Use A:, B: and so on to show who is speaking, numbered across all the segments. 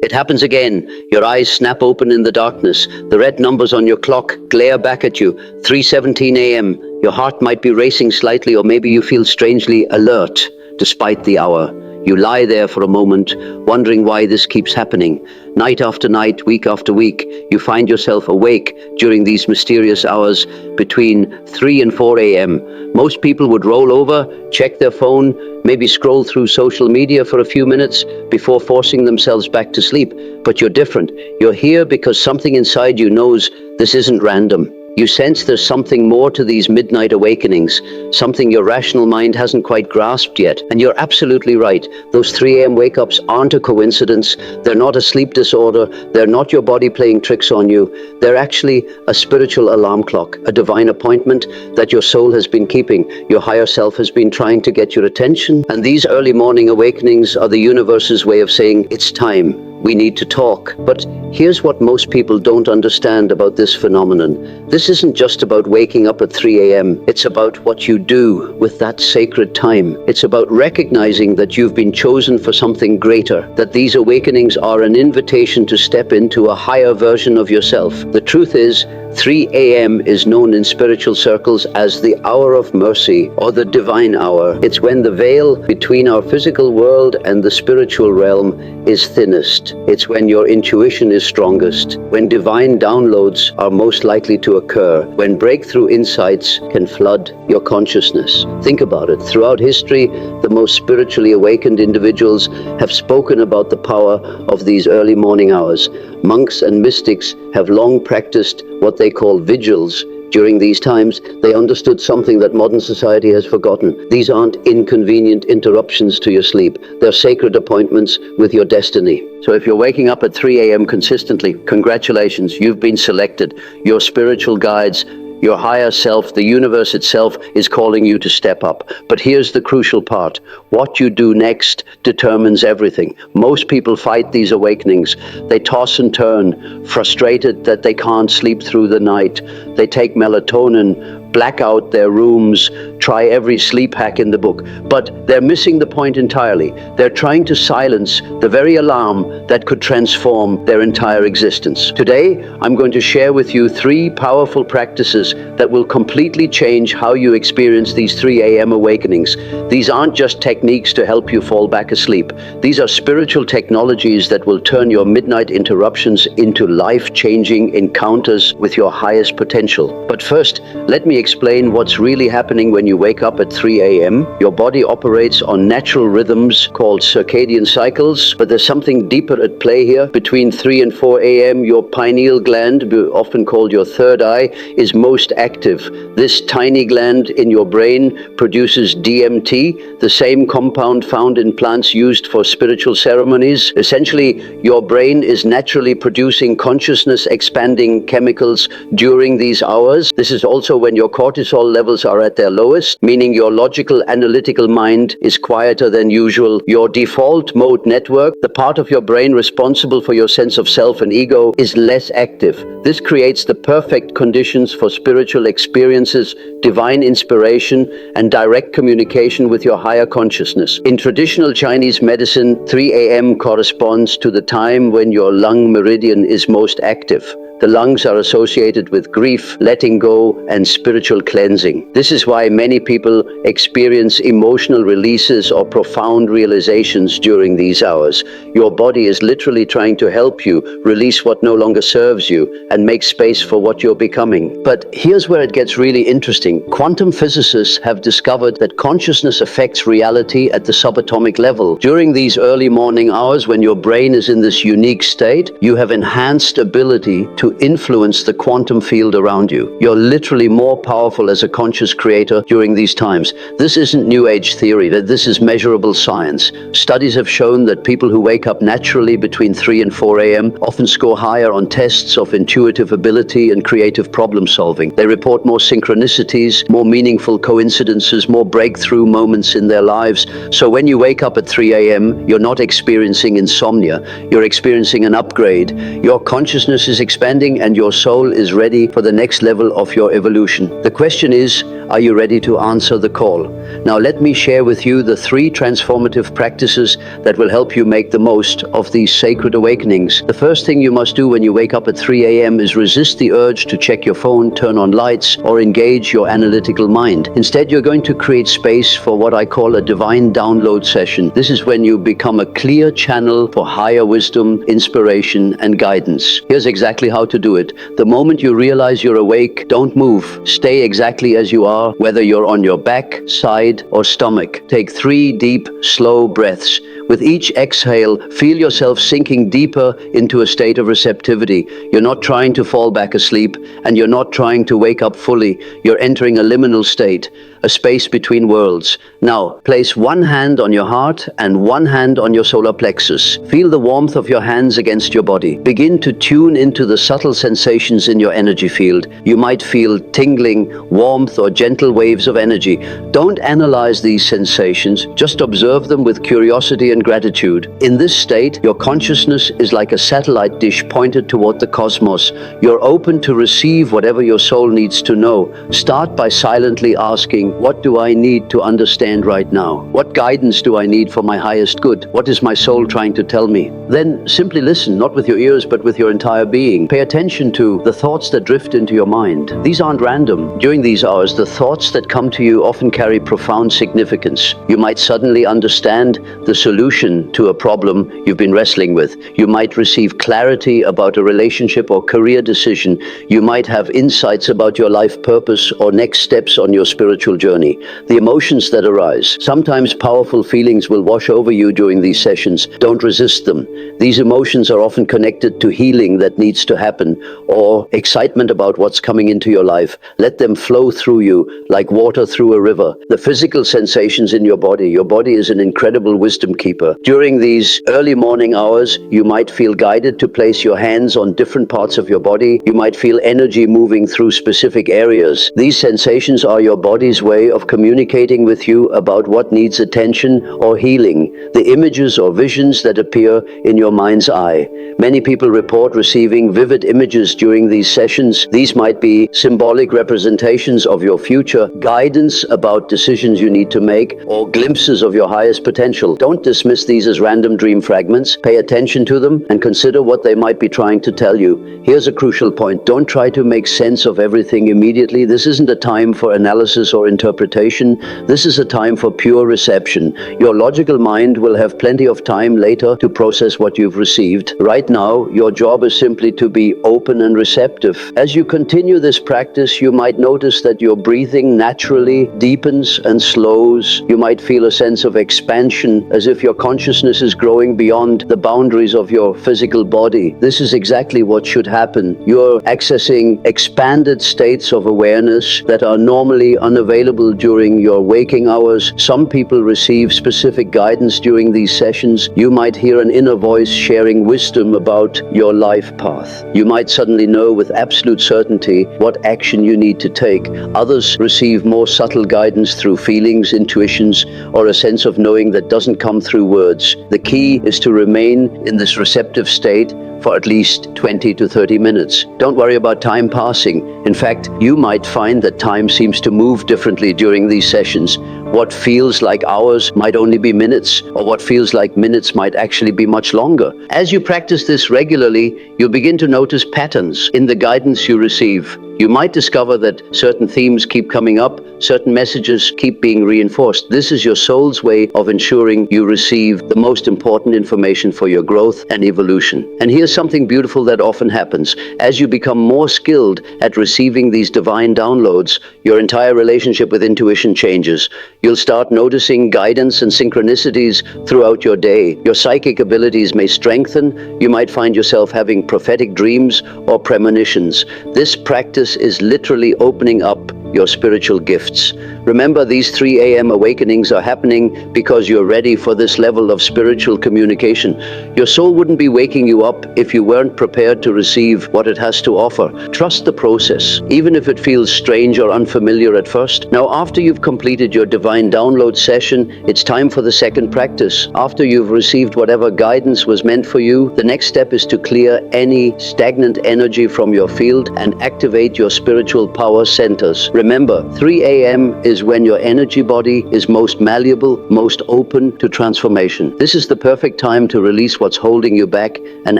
A: It happens again. Your eyes snap open in the darkness. The red numbers on your clock glare back at you. 3:17 a.m. Your heart might be racing slightly, or maybe you feel strangely alert despite the hour. You lie there for a moment, wondering why this keeps happening. Night after night, week after week, you find yourself awake during these mysterious hours between 3 and 4 a.m. Most people would roll over, check their phone, maybe scroll through social media for a few minutes before forcing themselves back to sleep. But you're different. You're here because something inside you knows this isn't random. You sense there's something more to these midnight awakenings, something your rational mind hasn't quite grasped yet. And you're absolutely right. Those 3 a.m. wake-ups aren't a coincidence. They're not a sleep disorder. They're not your body playing tricks on you. They're actually a spiritual alarm clock, a divine appointment that your soul has been keeping. Your higher self has been trying to get your attention. And these early morning awakenings are the universe's way of saying, it's time. We need to talk. But here's what most people don't understand about this phenomenon. This isn't just about waking up at 3 a.m. It's about what you do with that sacred time. It's about recognizing that you've been chosen for something greater, that these awakenings are an invitation to step into a higher version of yourself. The truth is, 3 a.m. is known in spiritual circles as the hour of mercy or the divine hour. It's when the veil between our physical world and the spiritual realm is thinnest. It's when your intuition is strongest, when divine downloads are most likely to occur, when breakthrough insights can flood your consciousness. Think about it. Throughout history, the most spiritually awakened individuals have spoken about the power of these early morning hours. Monks and mystics have long practiced what they call vigils. During these times, they understood something that modern society has forgotten. These aren't inconvenient interruptions to your sleep. They're sacred appointments with your destiny. So if you're waking up at 3 a.m. consistently, congratulations, you've been selected. Your spiritual guides, your higher self, the universe itself is calling you to step up. But here's the crucial part. What you do next determines everything. Most people fight these awakenings. They toss and turn, frustrated that they can't sleep through the night. They take melatonin, black out their rooms, try every sleep hack in the book. But they're missing the point entirely. They're trying to silence the very alarm that could transform their entire existence. Today, I'm going to share with you 3 powerful practices that will completely change how you experience these 3 a.m. awakenings. These aren't just techniques to help you fall back asleep. These are spiritual technologies that will turn your midnight interruptions into life-changing encounters with your highest potential. But first, let me explain what's really happening when you wake up at 3 a.m. Your body operates on natural rhythms called circadian cycles, but there's something deeper at play here. Between 3 and 4 a.m., your pineal gland, often called your third eye, is most active. This tiny gland in your brain produces DMT, the same compound found in plants used for spiritual ceremonies. Essentially, your brain is naturally producing consciousness-expanding chemicals during these hours. This is also when your cortisol levels are at their lowest, meaning your logical, analytical mind is quieter than usual. Your default mode network, the part of your brain responsible for your sense of self and ego, is less active. This creates the perfect conditions for spiritual experiences, divine inspiration, and direct communication with your higher consciousness. In traditional Chinese medicine, 3 a.m. corresponds to the time when your lung meridian is most active. The lungs are associated with grief, letting go, and spiritual cleansing. This is why many people experience emotional releases or profound realizations during these hours. Your body is literally trying to help you release what no longer serves you and make space for what you're becoming. But here's where it gets really interesting. Quantum physicists have discovered that consciousness affects reality at the subatomic level. During these early morning hours, when your brain is in this unique state, you have enhanced ability to influence the quantum field around you. You're literally more powerful as a conscious creator during these times. This isn't New Age theory, this is measurable science. Studies have shown that people who wake up naturally between 3 and 4 a.m. often score higher on tests of intuitive ability and creative problem solving. They report more synchronicities, more meaningful coincidences, more breakthrough moments in their lives. So when you wake up at 3 a.m., you're not experiencing insomnia, you're experiencing an upgrade. Your consciousness is expanding understanding, and your soul is ready for the next level of your evolution. The question is, are you ready to answer the call? Now let me share with you the 3 transformative practices that will help you make the most of these sacred awakenings. The first thing you must do when you wake up at 3 a.m. is resist the urge to check your phone, turn on lights, or engage your analytical mind. Instead, you're going to create space for what I call a divine download session. This is when you become a clear channel for higher wisdom, inspiration, and guidance. Here's exactly how to do it. The moment you realize you're awake, don't move. Stay exactly as you are, whether you're on your back, side, or stomach. Take 3 deep, slow breaths. With each exhale, feel yourself sinking deeper into a state of receptivity. You're not trying to fall back asleep, and you're not trying to wake up fully. You're entering a liminal state, a space between worlds. Now, place one hand on your heart and one hand on your solar plexus. Feel the warmth of your hands against your body. Begin to tune into the subtle sensations in your energy field. You might feel tingling, warmth, or gentle waves of energy. Don't analyze these sensations, just observe them with curiosity and gratitude. In this state, your consciousness is like a satellite dish pointed toward the cosmos. You're open to receive whatever your soul needs to know. Start by silently asking, what do I need to understand right now? What guidance do I need for my highest good? What is my soul trying to tell me? Then simply listen, not with your ears, but with your entire being. Pay attention to the thoughts that drift into your mind. These aren't random. During these hours, the thoughts that come to you often carry profound significance. You might suddenly understand the solution to a problem you've been wrestling with. You might receive clarity about a relationship or career decision. You might have insights about your life purpose or next steps on your spiritual journey. The emotions that arise, sometimes powerful feelings will wash over you during these sessions. Don't resist them. These emotions are often connected to healing that needs to happen, or excitement about what's coming into your life. Let them flow through you like water through a river. The physical sensations in your body is an incredible wisdom keeper. During these early morning hours, you might feel guided to place your hands on different parts of your body. You might feel energy moving through specific areas. These sensations are your body's way of communicating with you about what needs attention or healing. The images or visions that appear in your mind's eye. Many people report receiving vivid images during these sessions. These might be symbolic representations of your future, guidance about decisions you need to make, or glimpses of your highest potential. Don't dismiss these as random dream fragments. Pay attention to them and consider what they might be trying to tell you. Here's a crucial point. Don't try to make sense of everything immediately. This isn't a time for analysis or interpretation. This is a time for pure reception. Your logical mind will have plenty of time later to process what you've received. Right now, your job is simply to be open and receptive. As you continue this practice, you might notice that your breathing naturally deepens and slows. You might feel a sense of expansion, as if your consciousness is growing beyond the boundaries of your physical body. This is exactly what should happen. You're accessing expanded states of awareness that are normally unavailable during your waking hours. Some people receive specific guidance during these sessions. You might hear an inner voice sharing wisdom about your life path. You might suddenly know with absolute certainty what action you need to take. Others receive more subtle guidance through feelings, intuitions, or a sense of knowing that doesn't come through words. The key is to remain in this receptive state for at least 20 to 30 minutes. Don't worry about time passing. In fact, you might find that time seems to move differently during these sessions. What feels like hours might only be minutes, or what feels like minutes might actually be much longer. As you practice this regularly, you'll begin to notice patterns in the guidance you receive. You might discover that certain themes keep coming up, certain messages keep being reinforced. This is your soul's way of ensuring you receive the most important information for your growth and evolution. And here's something beautiful that often happens. As you become more skilled at receiving these divine downloads, your entire relationship with intuition changes. You'll start noticing guidance and synchronicities throughout your day. Your psychic abilities may strengthen. You might find yourself having prophetic dreams or premonitions. This practice is literally opening up your spiritual gifts. Remember, these 3 a.m. awakenings are happening because you're ready for this level of spiritual communication. Your soul wouldn't be waking you up if you weren't prepared to receive what it has to offer. Trust the process, even if it feels strange or unfamiliar at first. Now, after you've completed your divine download session, it's time for the second practice. After you've received whatever guidance was meant for you, the next step is to clear any stagnant energy from your field and activate your spiritual power centers. Remember, 3 a.m. is when your energy body is most malleable, most open to transformation. This is the perfect time to release what's holding you back and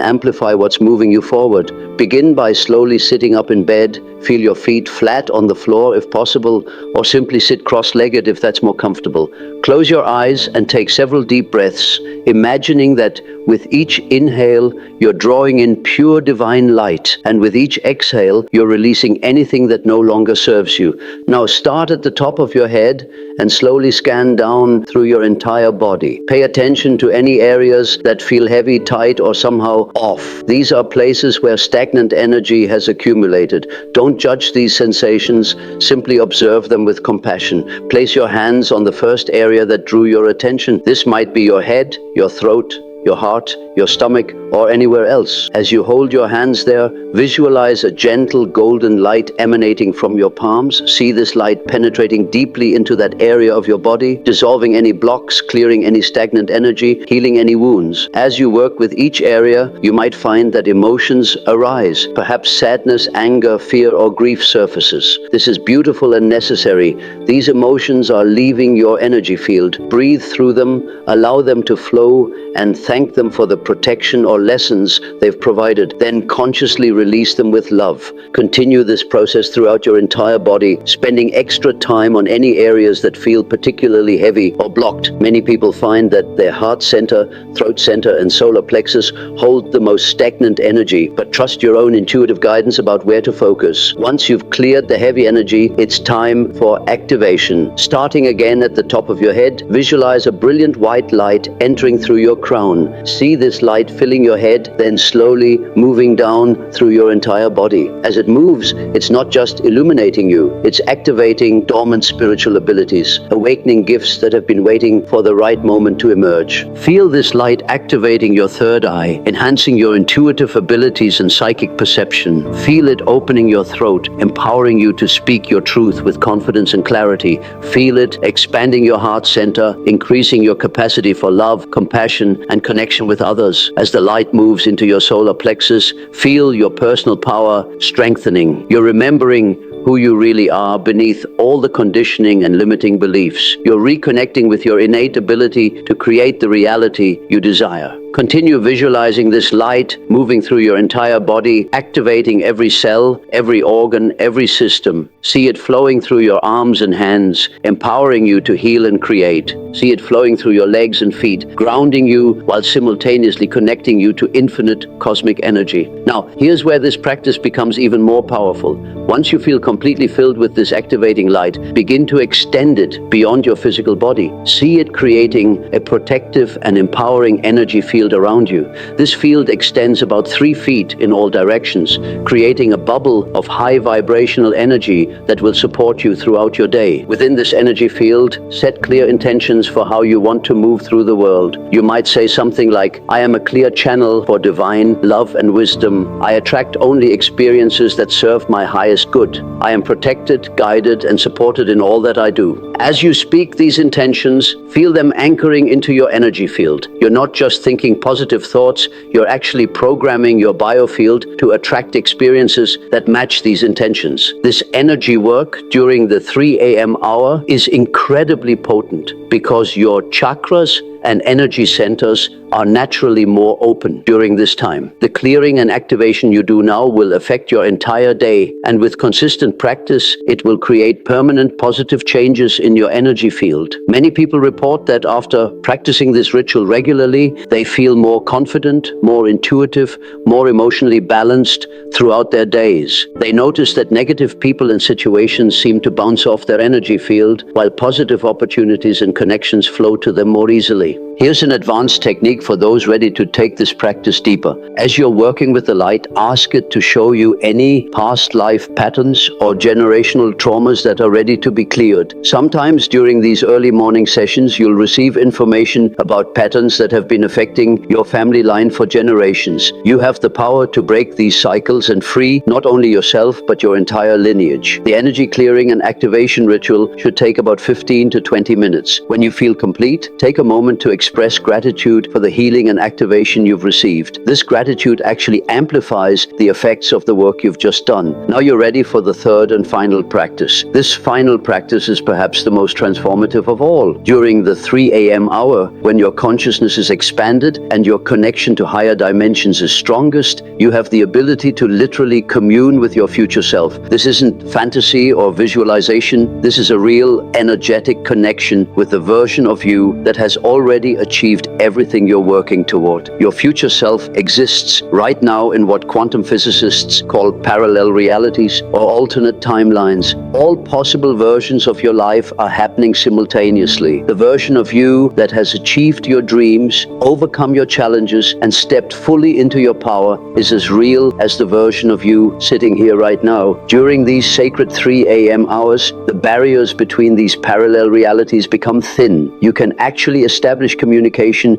A: amplify what's moving you forward. Begin by slowly sitting up in bed. Feel your feet flat on the floor if possible, or simply sit cross-legged if that's more comfortable. Close your eyes and take several deep breaths, imagining that with each inhale, you're drawing in pure divine light, and with each exhale, you're releasing anything that no longer serves you. Now start at the top of your head and slowly scan down through your entire body. Pay attention to any areas that feel heavy, tight, or somehow off. These are places where stagnant energy has accumulated. Don't judge these sensations, simply observe them with compassion. Place your hands on the first area that drew your attention. This might be your head, your throat, your heart, your stomach, or anywhere else. As you hold your hands there, visualize a gentle golden light emanating from your palms. See this light penetrating deeply into that area of your body, dissolving any blocks, clearing any stagnant energy, healing any wounds. As you work with each area, you might find that emotions arise. Perhaps sadness, anger, fear, or grief surfaces. This is beautiful and necessary. These emotions are leaving your energy field. Breathe through them, allow them to flow, and thank them for the protection or lessons they've provided. Then consciously release them with love. Continue this process throughout your entire body, spending extra time on any areas that feel particularly heavy or blocked. Many people find that their heart center, throat center, and solar plexus hold the most stagnant energy, but trust your own intuitive guidance about where to focus. Once you've cleared the heavy energy, it's time for activation. Starting again at the top of your head, visualize a brilliant white light entering through your crown. See this light filling your head, then slowly moving down through your entire body. As it moves, it's not just illuminating you, it's activating dormant spiritual abilities, awakening gifts that have been waiting for the right moment to emerge. Feel this light activating your third eye, enhancing your intuitive abilities and psychic perception. Feel it opening your throat, empowering you to speak your truth with confidence and clarity. Feel it expanding your heart center, increasing your capacity for love, compassion, and connection with others. As the light moves into your solar plexus, feel your personal power strengthening. You're remembering who you really are beneath all the conditioning and limiting beliefs. You're reconnecting with your innate ability to create the reality you desire. Continue visualizing this light moving through your entire body, activating every cell, every organ, every system. See it flowing through your arms and hands, empowering you to heal and create. See it flowing through your legs and feet, grounding you while simultaneously connecting you to infinite cosmic energy. Now, here's where this practice becomes even more powerful. Once you feel completely filled with this activating light, begin to extend it beyond your physical body. See it creating a protective and empowering energy field around you. This field extends about 3 feet in all directions, creating a bubble of high vibrational energy that will support you throughout your day. Within this energy field, set clear intentions for how you want to move through the world. You might say something like, I am a clear channel for divine love and wisdom. I attract only experiences that serve my highest good. I am protected, guided, and supported in all that I do. As you speak these intentions, feel them anchoring into your energy field. You're not just thinking positive thoughts, you're actually programming your biofield to attract experiences that match these intentions. This energy work during the 3 a.m. hour is incredibly potent because your chakras and energy centers are naturally more open during this time. The clearing and activation you do now will affect your entire day, and with consistent practice, it will create permanent positive changes in your energy field. Many people report that after practicing this ritual regularly, they feel more confident, more intuitive, more emotionally balanced throughout their days. They notice that negative people and situations seem to bounce off their energy field, while positive opportunities and connections flow to them more easily. Here's an advanced technique for those ready to take this practice deeper. As you're working with the light, ask it to show you any past life patterns or generational traumas that are ready to be cleared. Sometimes during these early morning sessions, you'll receive information about patterns that have been affecting your family line for generations. You have the power to break these cycles and free not only yourself, but your entire lineage. The energy clearing and activation ritual should take about 15 to 20 minutes. When you feel complete, take a moment to express gratitude for the healing and activation you've received. This gratitude actually amplifies the effects of the work you've just done. Now you're ready for the third and final practice. This final practice is perhaps the most transformative of all. During the 3 a.m. hour, when your consciousness is expanded and your connection to higher dimensions is strongest, you have the ability to literally commune with your future self. This isn't fantasy or visualization. This is a real energetic connection with the version of you that has already achieved everything you're working toward. Your future self exists right now in what quantum physicists call parallel realities or alternate timelines. All possible versions of your life are happening simultaneously. The version of you that has achieved your dreams, overcome your challenges, and stepped fully into your power is as real as the version of you sitting here right now. During these sacred 3 a.m. hours, the barriers between these parallel realities become thin. You can actually establish communication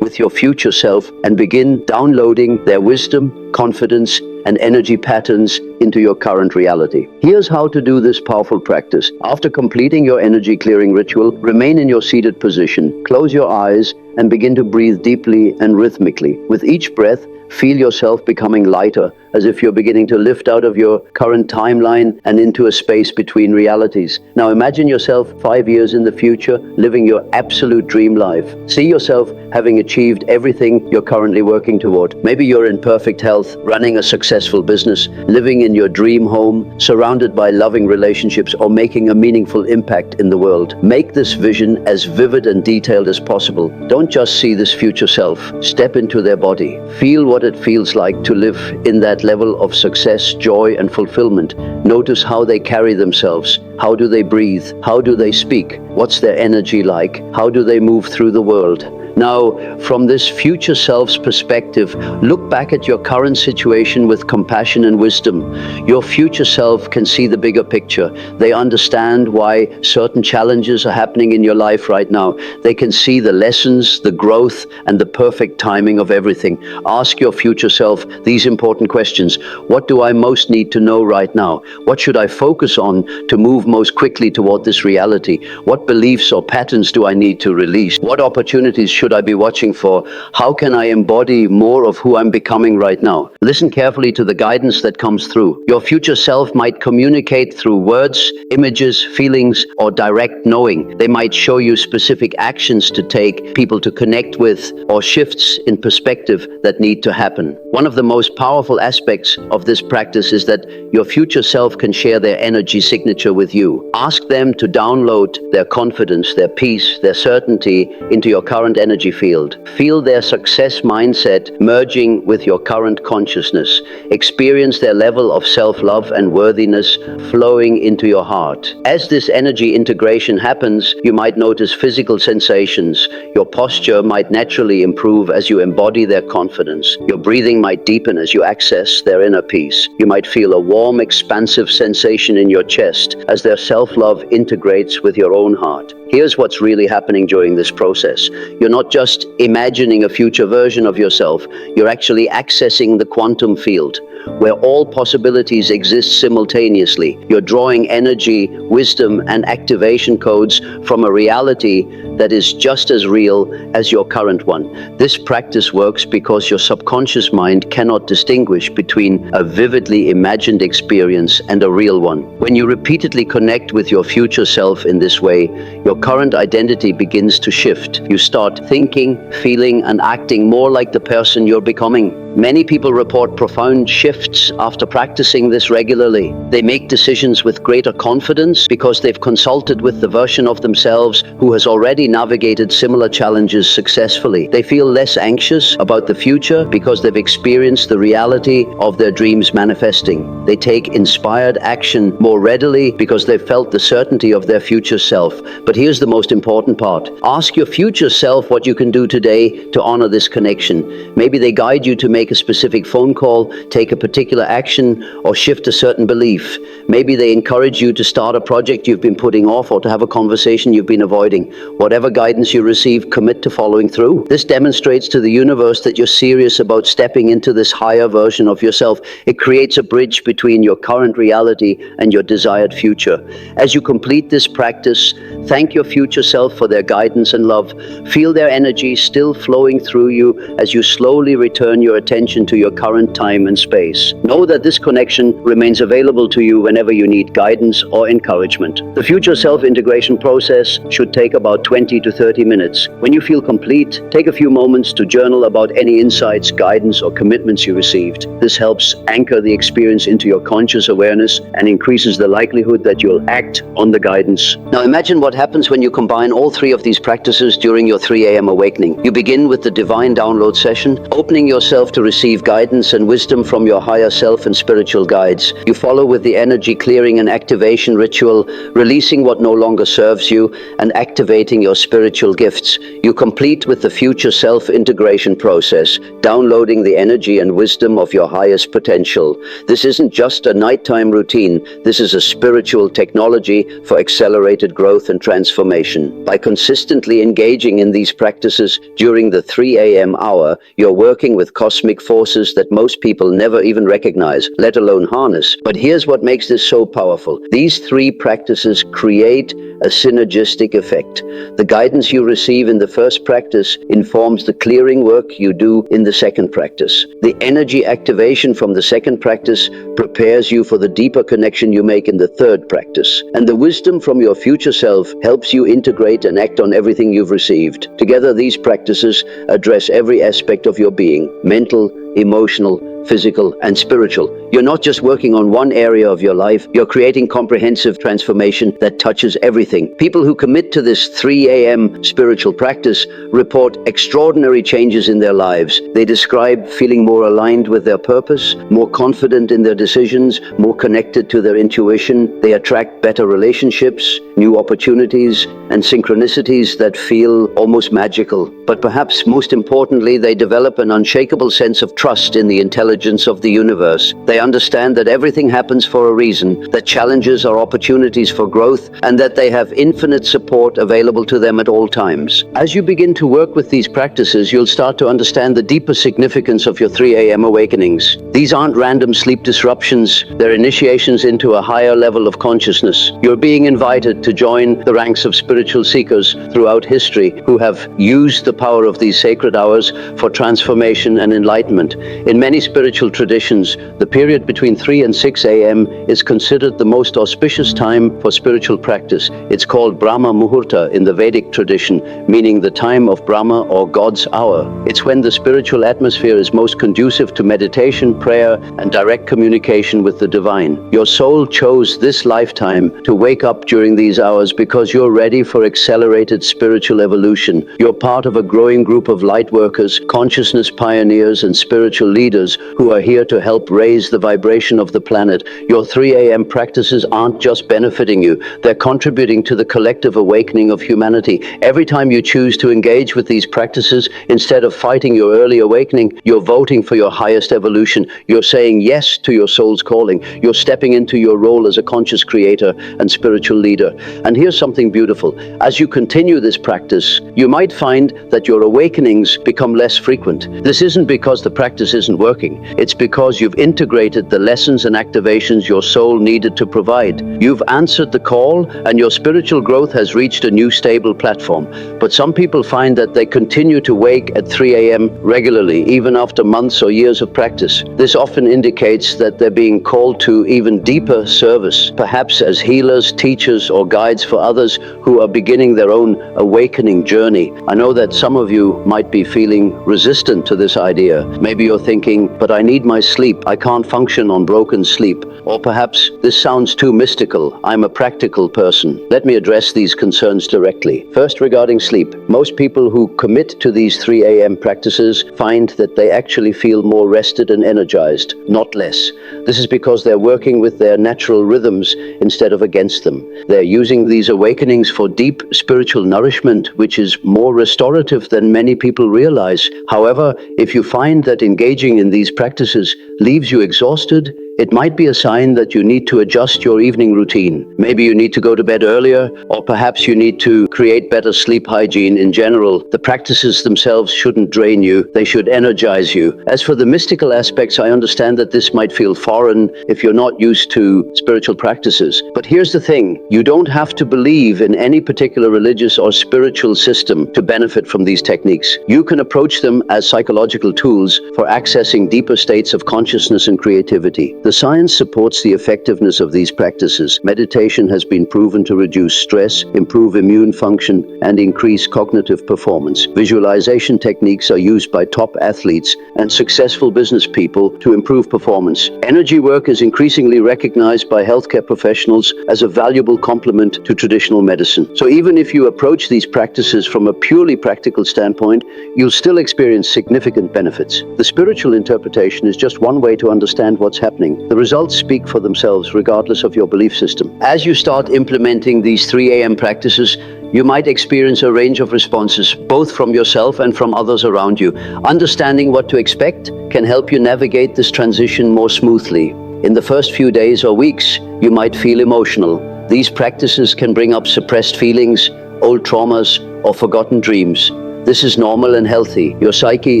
A: with your future self and begin downloading their wisdom, confidence, and energy patterns into your current reality. Here's how to do this powerful practice. After completing your energy clearing ritual, remain in your seated position. Close your eyes and begin to breathe deeply and rhythmically. With each breath, feel yourself becoming lighter, as if you're beginning to lift out of your current timeline and into a space between realities. Now imagine yourself 5 years in the future, living your absolute dream life. See yourself having achieved everything you're currently working toward. Maybe you're in perfect health, running a successful business, living in your dream home, surrounded by loving relationships, or making a meaningful impact in the world. Make this vision as vivid and detailed as possible. Don't just see this future self. Step into their body. Feel what it feels like to live in that level of success, joy, and fulfillment. Notice how they carry themselves. How do they breathe? How do they speak? What's their energy like? How do they move through the world? Now, from this future self's perspective, look back at your current situation with compassion and wisdom. Your future self can see the bigger picture. They understand why certain challenges are happening in your life right now. They can see the lessons, the growth, and the perfect timing of everything. Ask your future self these important questions. What do I most need to know right now? What should I focus on to move most quickly toward this reality? What beliefs or patterns do I need to release? What opportunities should I be watching for? How can I embody more of who I'm becoming right now? Listen carefully to the guidance that comes through. Your future self might communicate through words, images, feelings, or direct knowing. They might show you specific actions to take, people to connect with, or shifts in perspective that need to happen. One of the most powerful aspects of this practice is that your future self can share their energy signature with you. Ask them to download their confidence, their peace, their certainty into your current energy field. Feel their success mindset merging with your current consciousness. Experience their level of self-love and worthiness flowing into your heart. As this energy integration happens, you might notice physical sensations. Your posture might naturally improve as you embody their confidence. Your breathing might deepen as you access their inner peace. You might feel a warm, expansive sensation in your chest as their self-love integrates with your own heart. Here's what's really happening during this process. You're not just imagining a future version of yourself, you're actually accessing the quantum field, where all possibilities exist simultaneously. You're drawing energy, wisdom, and activation codes from a reality that is just as real as your current one. This practice works because your subconscious mind cannot distinguish between a vividly imagined experience and a real one. When you repeatedly connect with your future self in this way, your current identity begins to shift. You start thinking, feeling, and acting more like the person you're becoming. Many people report profound shifts after practicing this regularly. They make decisions with greater confidence because they've consulted with the version of themselves who has already already navigated similar challenges successfully. They feel less anxious about the future because they've experienced the reality of their dreams manifesting. They take inspired action more readily because they've felt the certainty of their future self. But here's the most important part. Ask your future self what you can do today to honor this connection. Maybe they guide you to make a specific phone call, take a particular action, or shift a certain belief. Maybe they encourage you to start a project you've been putting off or to have a conversation you've been avoiding. Whatever guidance you receive, commit to following through. This demonstrates to the universe that you're serious about stepping into this higher version of yourself. It creates a bridge between your current reality and your desired future. As you complete this practice, thank your future self for their guidance and love. Feel their energy still flowing through you as you slowly return your attention to your current time and space. Know that this connection remains available to you whenever you need guidance or encouragement. The future self-integration process should take about 20 to 30 minutes. When you feel complete, take a few moments to journal about any insights, guidance, or commitments you received. This helps anchor the experience into your conscious awareness and increases the likelihood that you'll act on the guidance. Now imagine what happens when you combine all three of these practices during your 3 a.m. awakening. You begin with the divine download session, opening yourself to receive guidance and wisdom from your higher self and spiritual guides. You follow with the energy clearing and activation ritual, releasing what no longer serves you and activating your spiritual gifts. You complete with the future self-integration process, downloading the energy and wisdom of your highest potential. This isn't just a nighttime routine. This is a spiritual technology for accelerated growth and transformation. By consistently engaging in these practices during the 3 a.m. hour, you're working with cosmic forces that most people never even recognize, let alone harness. But here's what makes this so powerful. These three practices create a synergistic effect. The guidance you receive in the first practice informs the clearing work you do in the second practice. The energy activation from the second practice prepares you for the deeper connection you make in the third practice. And the wisdom from your future self helps you integrate and act on everything you've received. Together, these practices address every aspect of your being: mental, emotional, physical, and spiritual. You're not just working on one area of your life, you're creating comprehensive transformation that touches everything. People who commit to this 3 a.m. spiritual practice report extraordinary changes in their lives. They describe feeling more aligned with their purpose, more confident in their decisions, more connected to their intuition. They attract better relationships, new opportunities, and synchronicities that feel almost magical. But perhaps most importantly, they develop an unshakable sense of trust in the intelligence of the universe. They understand that everything happens for a reason, that challenges are opportunities for growth, and that they have infinite support available to them at all times. As you begin to work with these practices, you'll start to understand the deeper significance of your 3 a.m. awakenings. These aren't random sleep disruptions, they're initiations into a higher level of consciousness. You're being invited to join the ranks of spiritual seekers throughout history who have used the power of these sacred hours for transformation and enlightenment. In many spiritual traditions, the period between 3 and 6 a.m. is considered the most auspicious time for spiritual practice. It's called Brahma Muhurta in the Vedic tradition, meaning the time of Brahma or God's hour. It's when the spiritual atmosphere is most conducive to meditation, prayer, and direct communication with the divine. Your soul chose this lifetime to wake up during these hours because you're ready for accelerated spiritual evolution. You're part of a growing group of light workers, consciousness pioneers, and spiritual leaders who are here to help raise the vibration of the planet. Your 3 a.m. practices aren't just benefiting you, they're contributing to the collective awakening of humanity. Every time you choose to engage with these practices, instead of fighting your early awakening, you're voting for your highest evolution. You're saying yes to your soul's calling. You're stepping into your role as a conscious creator and spiritual leader. And here's something beautiful. As you continue this practice, you might find that your awakenings become less frequent. This isn't because the practice isn't working. It's because you've integrated the lessons and activations your soul needed to provide. You've answered the call, and your spiritual growth has reached a new stable platform. But some people find that they continue to wake at 3 a.m. regularly, even after months or years of practice. This often indicates that they're being called to even deeper service, perhaps as healers, teachers, or guides for others who are beginning their own awakening journey. I know that some of you might be feeling resistant to this idea. Maybe Maybe you're thinking, but I need my sleep. I can't function on broken sleep. Or perhaps, this sounds too mystical. I'm a practical person. Let me address these concerns directly. First, regarding sleep. Most people who commit to these 3 a.m. practices find that they actually feel more rested and energized, not less. This is because they're working with their natural rhythms instead of against them. They're using these awakenings for deep spiritual nourishment, which is more restorative than many people realize. However, if you find that engaging in these practices leaves you exhausted, it might be a sign that you need to adjust your evening routine. Maybe you need to go to bed earlier, or perhaps you need to create better sleep hygiene in general. The practices themselves shouldn't drain you, they should energize you. As for the mystical aspects, I understand that this might feel foreign if you're not used to spiritual practices. But here's the thing, you don't have to believe in any particular religious or spiritual system to benefit from these techniques. You can approach them as psychological tools for accessing deeper states of consciousness and creativity. The science supports the effectiveness of these practices. Meditation has been proven to reduce stress, improve immune function, and increase cognitive performance. Visualization techniques are used by top athletes and successful business people to improve performance. Energy work is increasingly recognized by healthcare professionals as a valuable complement to traditional medicine. So even if you approach these practices from a purely practical standpoint, you'll still experience significant benefits. The spiritual interpretation is just one way to understand what's happening. The results speak for themselves regardless of your belief system. As you start implementing these 3 a.m. practices, you might experience a range of responses, both from yourself and from others around you. Understanding what to expect can help you navigate this transition more smoothly. In the first few days or weeks, you might feel emotional. These practices can bring up suppressed feelings, old traumas, or forgotten dreams. This is normal and healthy. Your psyche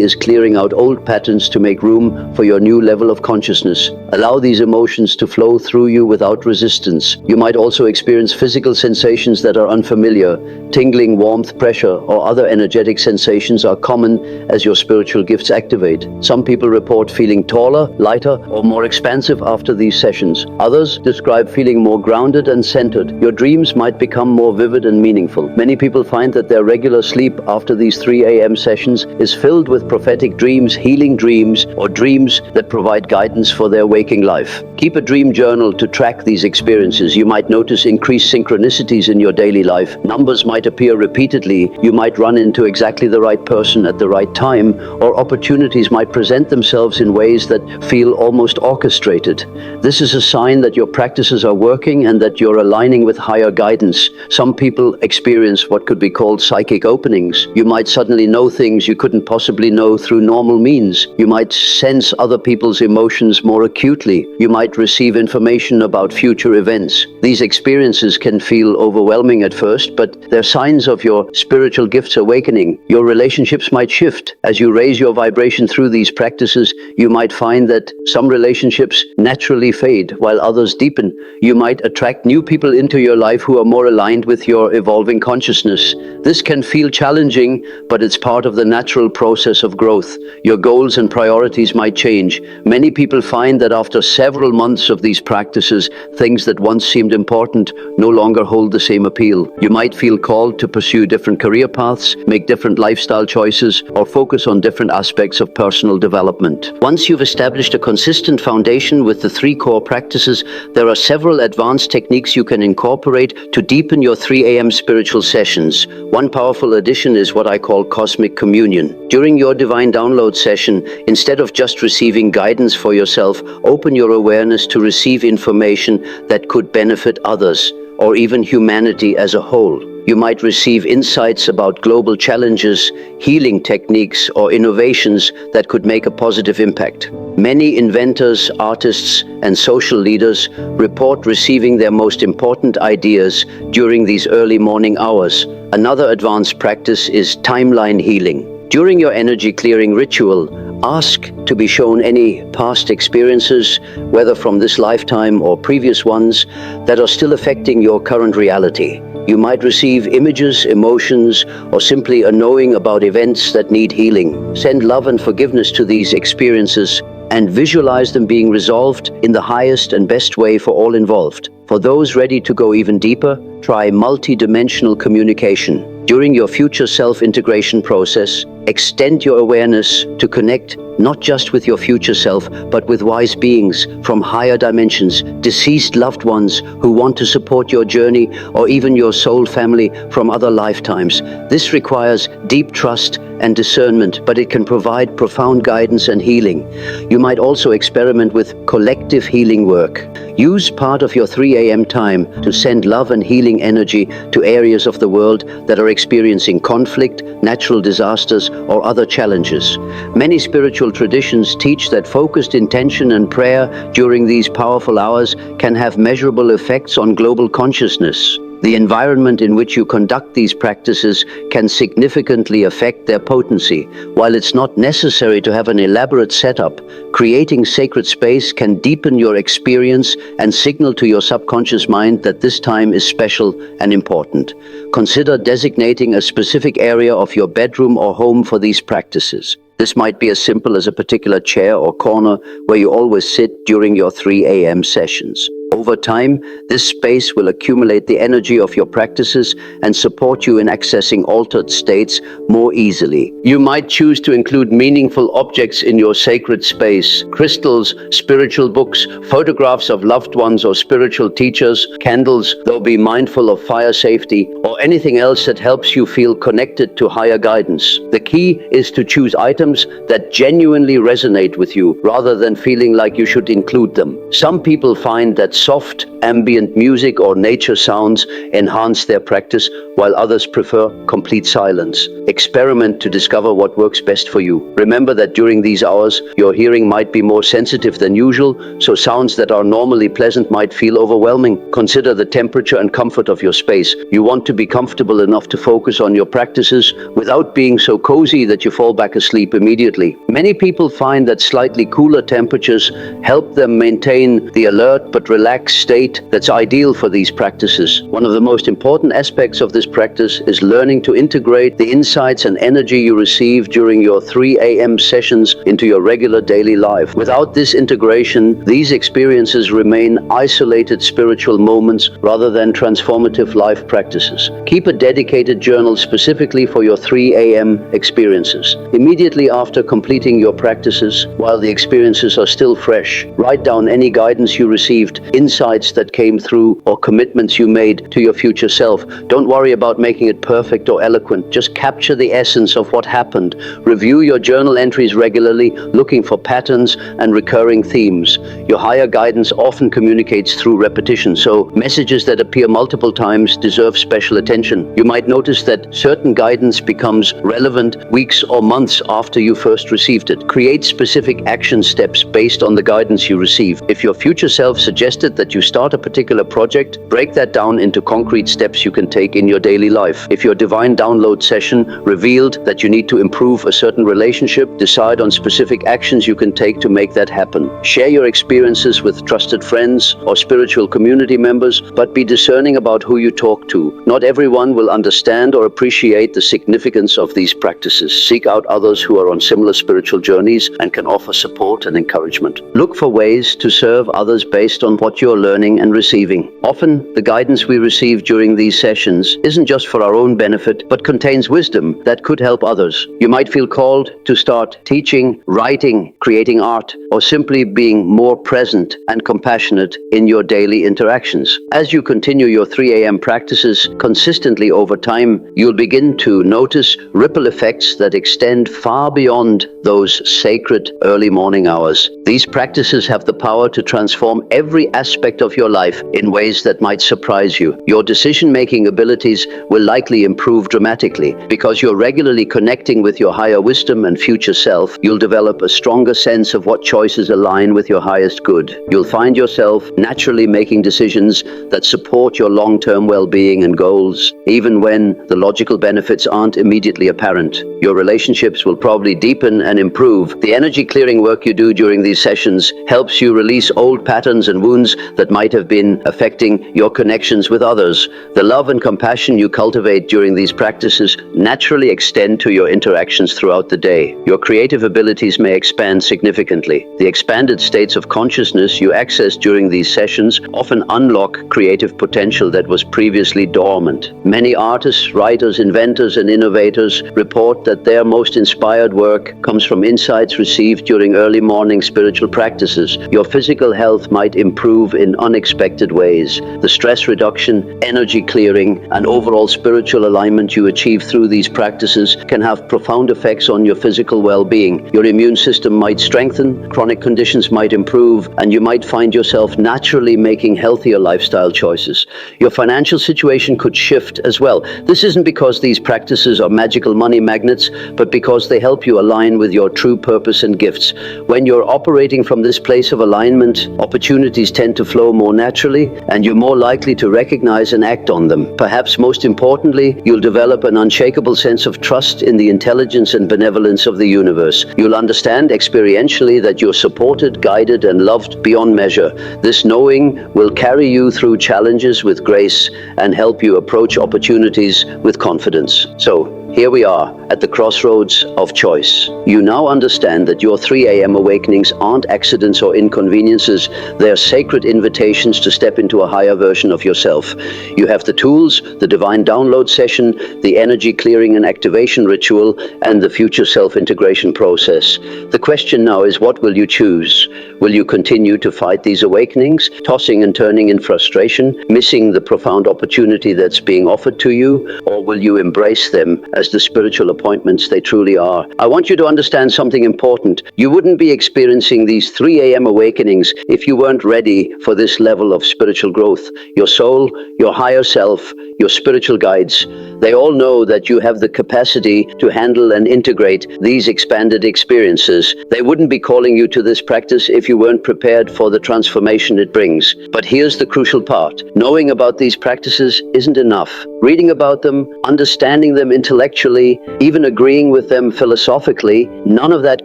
A: is clearing out old patterns to make room for your new level of consciousness. Allow these emotions to flow through you without resistance. You might also experience physical sensations that are unfamiliar. Tingling, warmth, pressure, or other energetic sensations are common as your spiritual gifts activate. Some people report feeling taller, lighter, or more expansive after these sessions. Others describe feeling more grounded and centered. Your dreams might become more vivid and meaningful. Many people find that their regular sleep after these 3 a.m. sessions is filled with prophetic dreams, healing dreams, or dreams that provide guidance for their waking life. Keep a dream journal to track these experiences. You might notice increased synchronicities in your daily life. Numbers might appear repeatedly. You might run into exactly the right person at the right time, or opportunities might present themselves in ways that feel almost orchestrated. This is a sign that your practices are working and that you're aligning with higher guidance. Some people experience what could be called psychic openings. You might suddenly know things you couldn't possibly know through normal means. You might sense other people's emotions more acutely. You might receive information about future events. These experiences can feel overwhelming at first, but they're signs of your spiritual gifts awakening. Your relationships might shift. As you raise your vibration through these practices, you might find that some relationships naturally fade while others deepen. You might attract new people into your life who are more aligned with your evolving consciousness. This can feel challenging, but it's part of the natural process of growth. Your goals and priorities might change. Many people find that after several months of these practices, things that once seemed important no longer hold the same appeal. You might feel called to pursue different career paths, make different lifestyle choices, or focus on different aspects of personal development. Once you've established a consistent foundation with the 3 core practices, there are several advanced techniques you can incorporate to deepen your 3 a.m. spiritual sessions. One powerful addition is what I call cosmic communion. During your divine download session, instead of just receiving guidance for yourself, open your awareness to receive information that could benefit others, or even humanity as a whole. You might receive insights about global challenges, healing techniques, or innovations that could make a positive impact. Many inventors, artists, and social leaders report receiving their most important ideas during these early morning hours. Another advanced practice is timeline healing. During your energy clearing ritual, ask to be shown any past experiences, whether from this lifetime or previous ones, that are still affecting your current reality. You might receive images, emotions, or simply a knowing about events that need healing. Send love and forgiveness to these experiences and visualize them being resolved in the highest and best way for all involved. For those ready to go even deeper, try multi-dimensional communication. During your future self-integration process, Extend your awareness to connect not just with your future self, but with wise beings from higher dimensions, deceased loved ones who want to support your journey, or even your soul family from other lifetimes. This requires deep trust and discernment, but it can provide profound guidance and healing. You might also experiment with collective healing work. Use part of your 3 a.m. time to send love and healing energy to areas of the world that are experiencing conflict, natural disasters, or other challenges. Many spiritual traditions teach that focused intention and prayer during these powerful hours can have measurable effects on global consciousness. The environment in which you conduct these practices can significantly affect their potency. While it's not necessary to have an elaborate setup, creating sacred space can deepen your experience and signal to your subconscious mind that this time is special and important. Consider designating a specific area of your bedroom or home for these practices. This might be as simple as a particular chair or corner where you always sit during your 3 a.m. sessions. Over time, this space will accumulate the energy of your practices and support you in accessing altered states more easily. You might choose to include meaningful objects in your sacred space: crystals, spiritual books, photographs of loved ones or spiritual teachers, candles, though be mindful of fire safety, or anything else that helps you feel connected to higher guidance. The key is to choose items that genuinely resonate with you, rather than feeling like you should include them. Some people find that soft, ambient music or nature sounds enhance their practice, while others prefer complete silence. Experiment to discover what works best for you. Remember that during these hours, your hearing might be more sensitive than usual, so sounds that are normally pleasant might feel overwhelming. Consider the temperature and comfort of your space. You want to be comfortable enough to focus on your practices without being so cozy that you fall back asleep immediately. Many people find that slightly cooler temperatures help them maintain the alert but relaxed state that's ideal for these practices. One of the most important aspects of this practice is learning to integrate the insights and energy you receive during your 3 a.m. sessions into your regular daily life. Without this integration, these experiences remain isolated spiritual moments rather than transformative life practices. Keep a dedicated journal specifically for your 3 a.m. experiences. Immediately after completing your practices, while the experiences are still fresh, write down any guidance you received, insights that came through, or commitments you made to your future self. Don't worry about making it perfect or eloquent. Just capture the essence of what happened. Review your journal entries regularly, looking for patterns and recurring themes. Your higher guidance often communicates through repetition, so messages that appear multiple times deserve special attention. You might notice that certain guidance becomes relevant weeks or months after you first received it. Create specific action steps based on the guidance you receive. If your future self suggested that you start a particular project, break that down into concrete steps you can take in your daily life. If your divine download session revealed that you need to improve a certain relationship, decide on specific actions you can take to make that happen. Share your experiences with trusted friends or spiritual community members, but be discerning about who you talk to. Not everyone will understand or appreciate the significance of these practices. Seek out others who are on similar spiritual journeys and can offer support and encouragement. Look for ways to serve others based on what you're learning and receiving. Often, the guidance we receive during these sessions isn't just for our own benefit, but contains wisdom that could help others. You might feel called to start teaching, writing, creating art, or simply being more present and compassionate in your daily interactions. As you continue your 3 a.m. practices consistently over time, you'll begin to notice ripple effects that extend far beyond those sacred early morning hours. These practices have the power to transform every aspect of your life in ways that might surprise you. Your decision-making abilities will likely improve dramatically. Because you're regularly connecting with your higher wisdom and future self, you'll develop a stronger sense of what choices align with your highest good. You'll find yourself naturally making decisions that support your long-term well-being and goals, even when the logical benefits aren't immediately apparent. Your relationships will probably deepen and improve. The energy clearing work you do during these sessions helps you release old patterns and wounds that might might have been affecting your connections with others. The love and compassion you cultivate during these practices naturally extend to your interactions throughout the day. Your creative abilities may expand significantly. The expanded states of consciousness you access during these sessions often unlock creative potential that was previously dormant. Many artists, writers, inventors, and innovators report that their most inspired work comes from insights received during early morning spiritual practices. Your physical health might improve in unexpected ways. The stress reduction, energy clearing, and overall spiritual alignment you achieve through these practices can have profound effects on your physical well-being. Your immune system might strengthen, chronic conditions might improve, and you might find yourself naturally making healthier lifestyle choices. Your financial situation could shift as well. This isn't because these practices are magical money magnets, but because they help you align with your true purpose and gifts. When you're operating from this place of alignment, opportunities tend to flow more naturally, and you're more likely to recognize and act on them. Perhaps most importantly, you'll develop an unshakable sense of trust in the intelligence and benevolence of the universe. You'll understand experientially that you're supported, guided, and loved beyond measure. This knowing will carry you through challenges with grace and help you approach opportunities with confidence. So, here we are at the crossroads of choice. You now understand that your 3 a.m. awakenings aren't accidents or inconveniences. They're sacred invitations to step into a higher version of yourself. You have the tools, the divine download session, the energy clearing and activation ritual, and the future self-integration process. The question now is, what will you choose? Will you continue to fight these awakenings, tossing and turning in frustration, missing the profound opportunity that's being offered to you, or will you embrace them as the spiritual appointments they truly are? I want you to understand something important. You wouldn't be experiencing these 3 a.m. awakenings if you weren't ready for this level of spiritual growth. Your soul, your higher self, your spiritual guides, they all know that you have the capacity to handle and integrate these expanded experiences. They wouldn't be calling you to this practice if you weren't prepared for the transformation it brings. But here's the crucial part. Knowing about these practices isn't enough. Reading about them, understanding them intellectually, even agreeing with them philosophically, none of that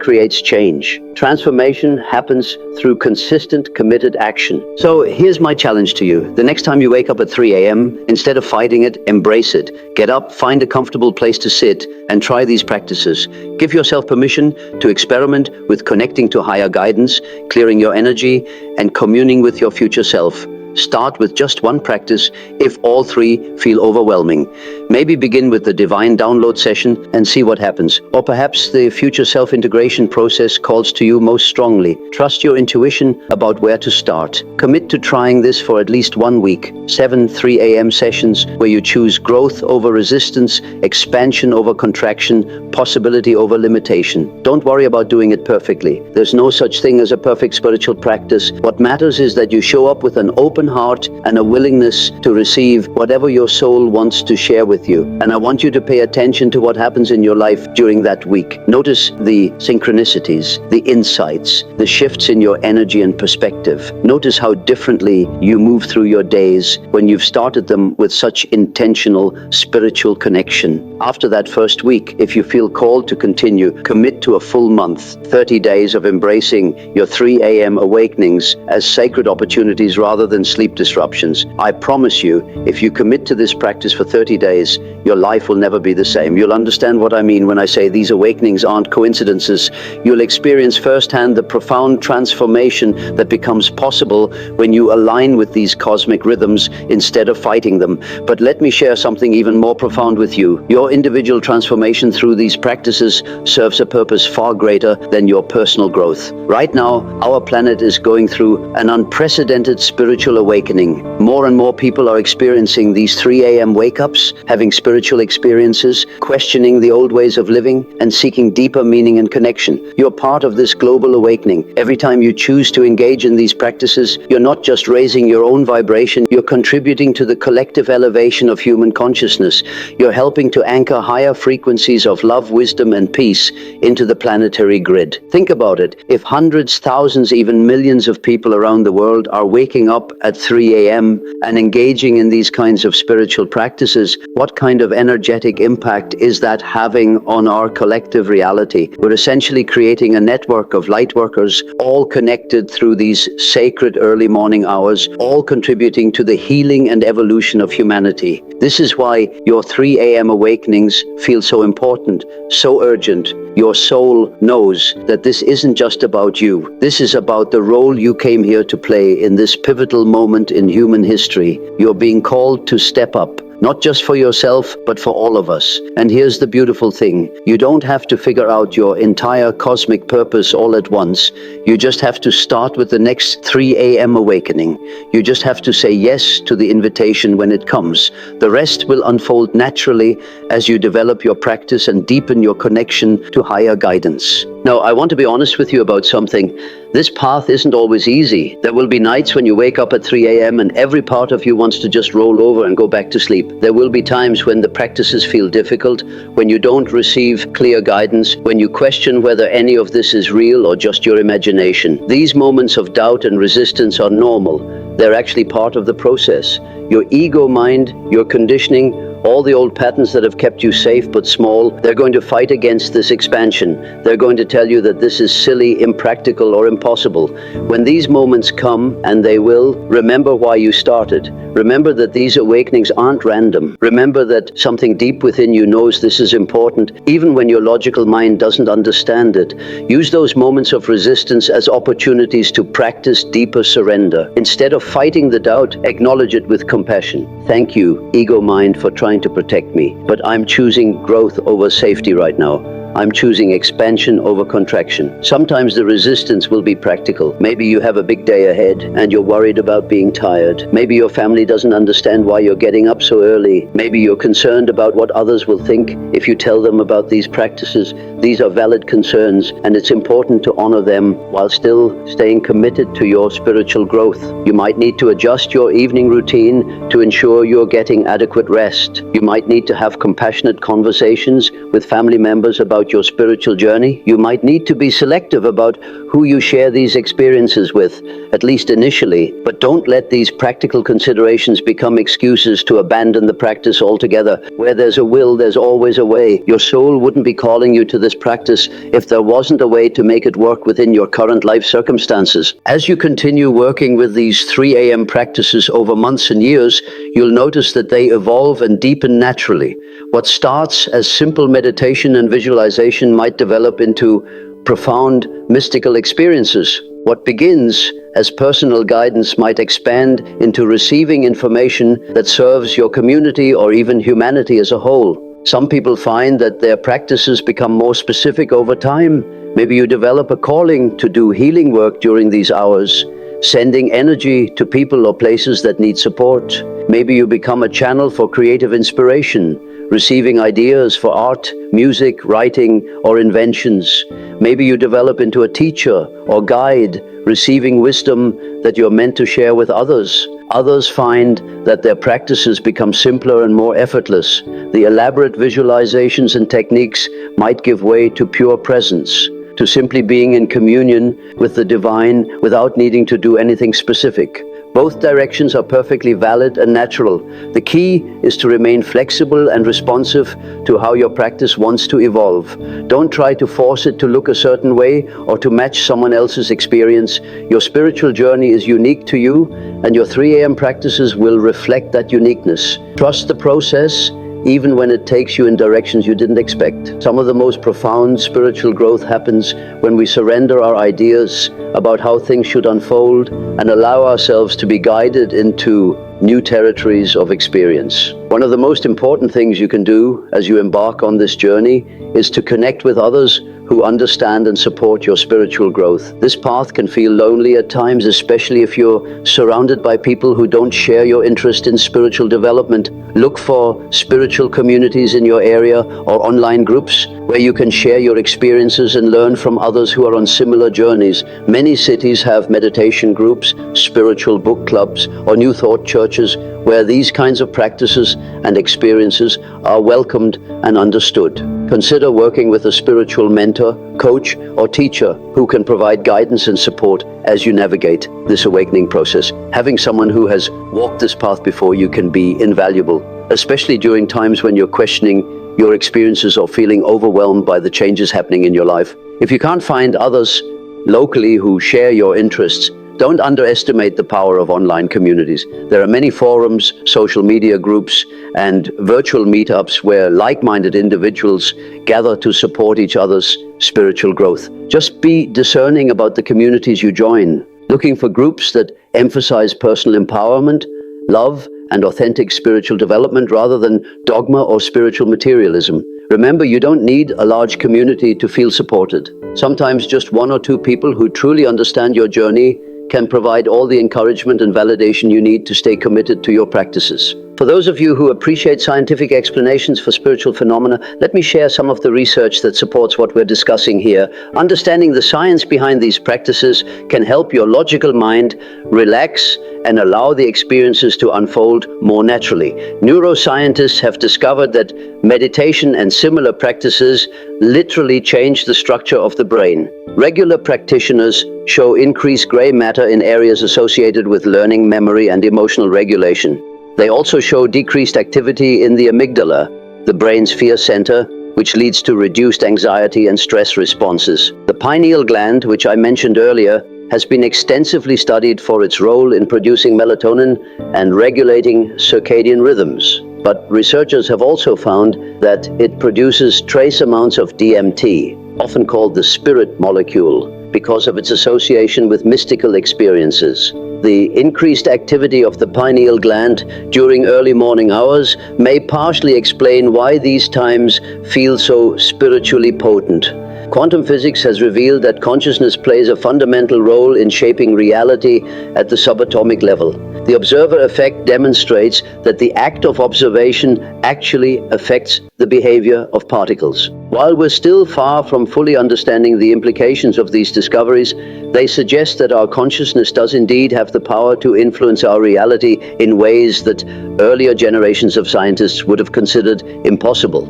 A: creates change. Transformation happens through consistent, committed action. So here's my challenge to you. The next time you wake up at 3 a.m., instead of fighting it, embrace it. Get up, find a comfortable place to sit, and try these practices. Give yourself permission to experiment with connecting to higher guidance, clearing your energy, and communing with your future self. Start with just one practice if all three feel overwhelming. Maybe begin with the divine download session and see what happens. Or perhaps the future self-integration process calls to you most strongly. Trust your intuition about where to start. Commit to trying this for at least 1 week. 7 3 a.m. sessions where you choose growth over resistance, expansion over contraction, possibility over limitation. Don't worry about doing it perfectly. There's no such thing as a perfect spiritual practice. What matters is that you show up with an open heart and a willingness to receive whatever your soul wants to share with you. And I want you to pay attention to what happens in your life during that week. Notice the synchronicities, the insights, the shifts in your energy and perspective. Notice how differently you move through your days when you've started them with such intentional spiritual connection. After that first week, if you feel called to continue, commit to a full month, 30 days of embracing your 3 a.m. awakenings as sacred opportunities rather than sleep disruptions. I promise you, if you commit to this practice for 30 days, your life will never be the same. You'll understand what I mean when I say these awakenings aren't coincidences. You'll experience firsthand the profound transformation that becomes possible when you align with these cosmic rhythms instead of fighting them. But let me share something even more profound with you. Your individual transformation through these practices serves a purpose far greater than your personal growth. Right now, our planet is going through an unprecedented spiritual awakening. More and more people are experiencing these 3 a.m. wake-ups, having spiritual experiences, questioning the old ways of living, and seeking deeper meaning and connection. You're part of this global awakening. Every time you choose to engage in these practices, you're not just raising your own vibration, you're contributing to the collective elevation of human consciousness. You're helping to anchor higher frequencies of love, wisdom, and peace into the planetary grid. Think about it. If hundreds, thousands, even millions of people around the world are waking up at 3 a.m. and engaging in these kinds of spiritual practices, what kind of of energetic impact is that having on our collective reality? We're essentially creating a network of light workers, all connected through these sacred early morning hours, all contributing to the healing and evolution of humanity. This is why your 3 a.m. awakenings feel so important, so urgent. Your soul knows that this isn't just about you. This is about the role you came here to play in this pivotal moment in human history. You're being called to step up. Not just for yourself, but for all of us. And here's the beautiful thing. You don't have to figure out your entire cosmic purpose all at once. You just have to start with the next 3 a.m. awakening. You just have to say yes to the invitation when it comes. The rest will unfold naturally as you develop your practice and deepen your connection to higher guidance. Now, I want to be honest with you about something. This path isn't always easy. There will be nights when you wake up at 3 a.m. and every part of you wants to just roll over and go back to sleep. There will be times when the practices feel difficult, when you don't receive clear guidance, when you question whether any of this is real or just your imagination. These moments of doubt and resistance are normal. They're actually part of the process. Your ego mind, your conditioning, all the old patterns that have kept you safe but small, they're going to fight against this expansion. They're going to tell you that this is silly, impractical, or impossible. When these moments come, and they will, remember why you started. Remember that these awakenings aren't random. Remember that something deep within you knows this is important, even when your logical mind doesn't understand it. Use those moments of resistance as opportunities to practice deeper surrender. Instead of fighting the doubt, acknowledge it with compassion. Thank you, ego mind, for trying to protect me, but I'm choosing growth over safety right now. I'm choosing expansion over contraction. Sometimes the resistance will be practical. Maybe you have a big day ahead and you're worried about being tired. Maybe your family doesn't understand why you're getting up so early. Maybe you're concerned about what others will think if you tell them about these practices. These are valid concerns, and it's important to honor them while still staying committed to your spiritual growth. You might need to adjust your evening routine to ensure you're getting adequate rest. You might need to have compassionate conversations with family members about your spiritual journey. You might need to be selective about who you share these experiences with, at least initially. But don't let these practical considerations become excuses to abandon the practice altogether. Where there's a will, there's always a way. Your soul wouldn't be calling you to this practice if there wasn't a way to make it work within your current life circumstances. As you continue working with these 3 a.m. practices over months and years, you'll notice that they evolve and deepen naturally. What starts as simple meditation and visualization might develop into profound mystical experiences. What begins as personal guidance might expand into receiving information that serves your community or even humanity as a whole. Some people find that their practices become more specific over time. Maybe you develop a calling to do healing work during these hours, sending energy to people or places that need support. Maybe you become a channel for creative inspiration, receiving ideas for art, music, writing, or inventions. Maybe you develop into a teacher or guide, receiving wisdom that you're meant to share with others. Others find that their practices become simpler and more effortless. The elaborate visualizations and techniques might give way to pure presence, to simply being in communion with the divine without needing to do anything specific. Both directions are perfectly valid and natural. The key is to remain flexible and responsive to how your practice wants to evolve. Don't try to force it to look a certain way or to match someone else's experience. Your spiritual journey is unique to you, and your 3 a.m. practices will reflect that uniqueness. Trust the process, even when it takes you in directions you didn't expect. Some of the most profound spiritual growth happens when we surrender our ideas about how things should unfold and allow ourselves to be guided into new territories of experience. One of the most important things you can do as you embark on this journey is to connect with others who understand and support your spiritual growth. This path can feel lonely at times, especially if you're surrounded by people who don't share your interest in spiritual development. Look for spiritual communities in your area or online groups where you can share your experiences and learn from others who are on similar journeys. Many cities have meditation groups, spiritual book clubs, or New Thought churches where these kinds of practices and experiences are welcomed and understood. Consider working with a spiritual mentor, coach, or teacher who can provide guidance and support as you navigate this awakening process. Having someone who has walked this path before you can be invaluable. especially during times when you're questioning your experiences or feeling overwhelmed by the changes happening in your life. If you can't find others locally who share your interests, don't underestimate the power of online communities. There are many forums, social media groups, and virtual meetups where like-minded individuals gather to support each other's spiritual growth. Just be discerning about the communities you join, looking for groups that emphasize personal empowerment, love, and authentic spiritual development rather than dogma or spiritual materialism. Remember, you don't need a large community to feel supported. Sometimes just one or two people who truly understand your journey can provide all the encouragement and validation you need to stay committed to your practices. For those of you who appreciate scientific explanations for spiritual phenomena, let me share some of the research that supports what we're discussing here. Understanding the science behind these practices can help your logical mind relax and allow the experiences to unfold more naturally. Neuroscientists have discovered that meditation and similar practices literally change the structure of the brain. Regular practitioners show increased gray matter in areas associated with learning, memory, and emotional regulation. They also show decreased activity in the amygdala, the brain's fear center, which leads to reduced anxiety and stress responses. The pineal gland, which I mentioned earlier, has been extensively studied for its role in producing melatonin and regulating circadian rhythms. But researchers have also found that it produces trace amounts of DMT, often called the spirit molecule, because of its association with mystical experiences. The increased activity of the pineal gland during early morning hours may partially explain why these times feel so spiritually potent. Quantum physics has revealed that consciousness plays a fundamental role in shaping reality at the subatomic level. The observer effect demonstrates that the act of observation actually affects the behavior of particles. While we're still far from fully understanding the implications of these discoveries, they suggest that our consciousness does indeed have the power to influence our reality in ways that earlier generations of scientists would have considered impossible.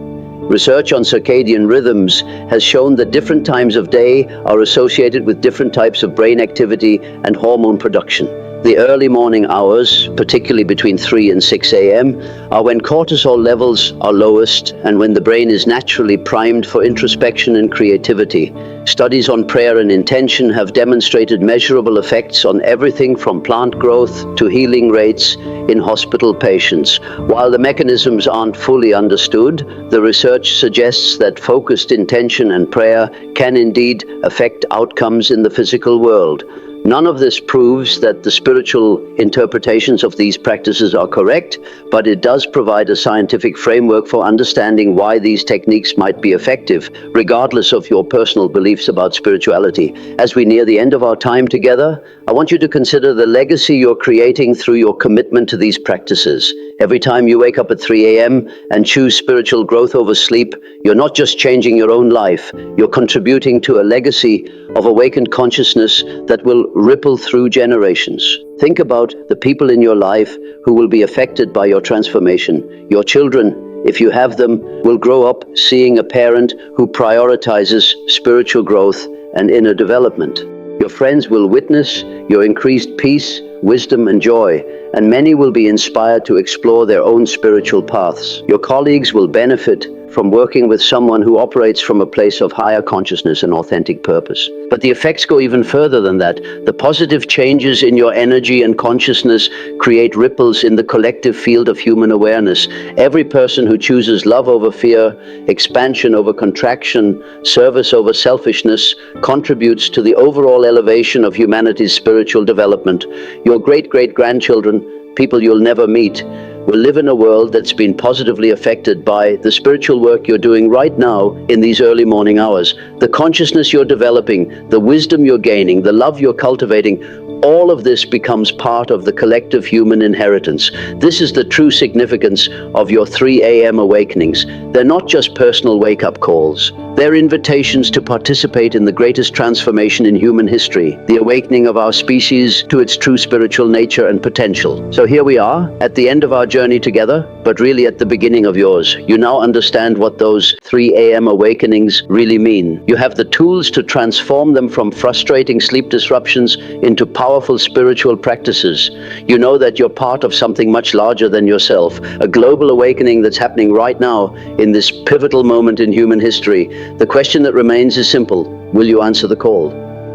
A: Research on circadian rhythms has shown that different times of day are associated with different types of brain activity and hormone production. The early morning hours, particularly between 3 and 6 a.m., are when cortisol levels are lowest and when the brain is naturally primed for introspection and creativity. Studies on prayer and intention have demonstrated measurable effects on everything from plant growth to healing rates in hospital patients. While the mechanisms aren't fully understood, the research suggests that focused intention and prayer can indeed affect outcomes in the physical world. None of this proves that the spiritual interpretations of these practices are correct, but it does provide a scientific framework for understanding why these techniques might be effective, regardless of your personal beliefs about spirituality. As we near the end of our time together, I want you to consider the legacy you're creating through your commitment to these practices. Every time you wake up at 3 a.m. and choose spiritual growth over sleep, you're not just changing your own life, you're contributing to a legacy of awakened consciousness that will ripple through generations. Think about the people in your life who will be affected by your transformation. Your children, if you have them, will grow up seeing a parent who prioritizes spiritual growth and inner development. Your friends will witness your increased peace, wisdom, and joy, and many will be inspired to explore their own spiritual paths. Your colleagues will benefit from working with someone who operates from a place of higher consciousness and authentic purpose. But the effects go even further than that. The positive changes in your energy and consciousness create ripples in the collective field of human awareness. Every person who chooses love over fear, expansion over contraction, service over selfishness, contributes to the overall elevation of humanity's spiritual development. Your great-great-grandchildren, people you'll never meet, will live in a world that's been positively affected by the spiritual work you're doing right now in these early morning hours. The consciousness you're developing, the wisdom you're gaining, the love you're cultivating, all of this becomes part of the collective human inheritance. This is the true significance of your 3 a.m. awakenings. They're not just personal wake-up calls. They're invitations to participate in the greatest transformation in human history, the awakening of our species to its true spiritual nature and potential. So here we are, at the end of our journey together, but really at the beginning of yours. You now understand what those 3 a.m. awakenings really mean. You have the tools to transform them from frustrating sleep disruptions into powerful spiritual practices. You know that you're part of something much larger than yourself, a global awakening that's happening right now in this pivotal moment in human history. The question that remains is simple. Will you answer the call?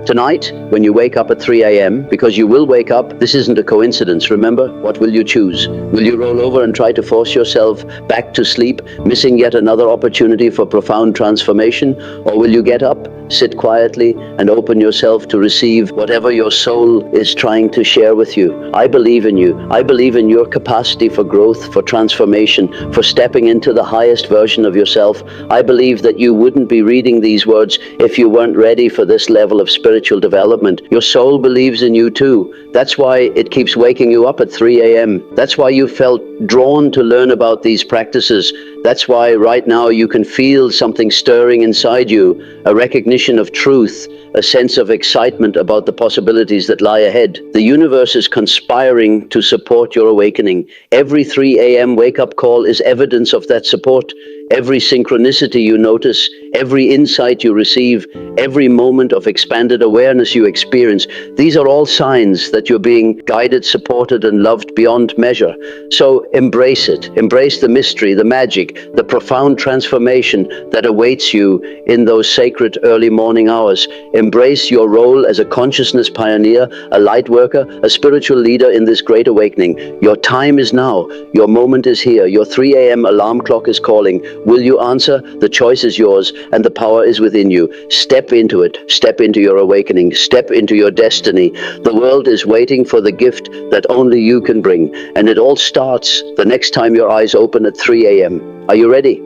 A: Tonight, when you wake up at 3 a.m., because you will wake up, this isn't a coincidence, remember? What will you choose? Will you roll over and try to force yourself back to sleep, missing yet another opportunity for profound transformation? Or will you get up, sit quietly, and open yourself to receive whatever your soul is trying to share with you? I believe in you. I believe in your capacity for growth, for transformation, for stepping into the highest version of yourself. I believe that you wouldn't be reading these words if you weren't ready for this level of spiritual development. Your soul believes in you too. That's why it keeps waking you up at 3 a.m. That's why you felt drawn to learn about these practices. That's why right now you can feel something stirring inside you, a recognition of truth, a sense of excitement about the possibilities that lie ahead. The universe is conspiring to support your awakening. Every 3 a.m. wake-up call is evidence of that support. Every synchronicity you notice, every insight you receive, every moment of expanded awareness you experience, these are all signs that you're being guided, supported, and loved beyond measure. So embrace it. Embrace the mystery, the magic, the profound transformation that awaits you in those sacred early morning hours. Embrace your role as a consciousness pioneer, a light worker, a spiritual leader in this great awakening. Your time is now. Your moment is here. Your 3 a.m. alarm clock is calling. Will you answer? The choice is yours, and the power is within you. Step into it. Step into your awakening. Step into your destiny. The world is waiting for the gift that only you can bring, and it all starts the next time your eyes open at 3 a.m. Are you ready?